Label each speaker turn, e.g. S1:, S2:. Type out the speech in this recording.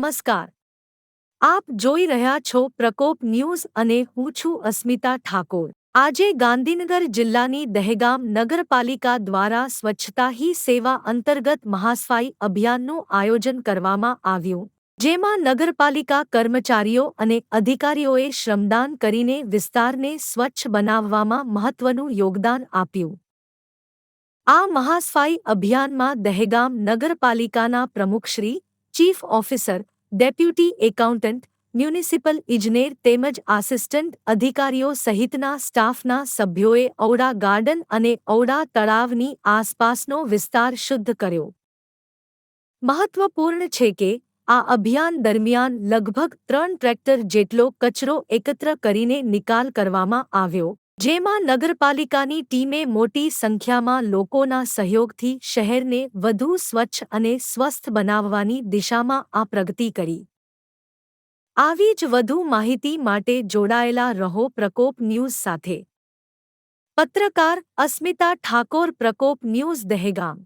S1: નમસ્કાર, આપ જોઈ રહ્યા છો પ્રકોપ ન્યૂઝ અને હું છું અસ્મિતા ઠાકોર। આજે ગાંધીનગર જિલ્લાની દહેગામ નગરપાલિકા દ્વારા સ્વચ્છતા હી સેવા અંતર્ગત મહાસફાઈ અભિયાનનું આયોજન કરવામાં આવ્યું, જેમાં નગરપાલિકા કર્મચારીઓ અને અધિકારીઓએ શ્રમદાન કરીને વિસ્તારને સ્વચ્છ બનાવવામાં મહત્વનું યોગદાન આપ્યું। આ મહાસફાઈ અભિયાનમાં દહેગામ નગરપાલિકાના પ્રમુખશ્રી, chief officer, deputy accountant, municipal ઇજનેર તેમજ આસિસ્ટન્ટ અધિકારીઓ સહિતના સ્ટાફના સભ્યોએ ઔડા ગાર્ડન અને ઔડા તળાવની આસપાસનો વિસ્તાર શુદ્ધ કર્યો। મહત્વપૂર્ણ છે કે આ અભિયાન દરમિયાન લગભગ 3 ટ્રેક્ટર જેટલો કચરો એકત્ર કરીને નિકાલ કરવામાં આવ્યો, જેમાં નગરપાલિકાની ટીમે મોટી સંખ્યામાં લોકોના સહયોગથી શહેરને વધુ સ્વચ્છ અને સ્વસ્થ બનાવવાની દિશામાં આ પ્રગતિ કરી। આવી જ વધુ માહિતી માટે જોડાયેલા રહો પ્રકોપ ન્યૂઝ સાથે। પત્રકાર અસ્મિતા ઠાકોર, પ્રકોપ ન્યૂઝ, દહેગામ।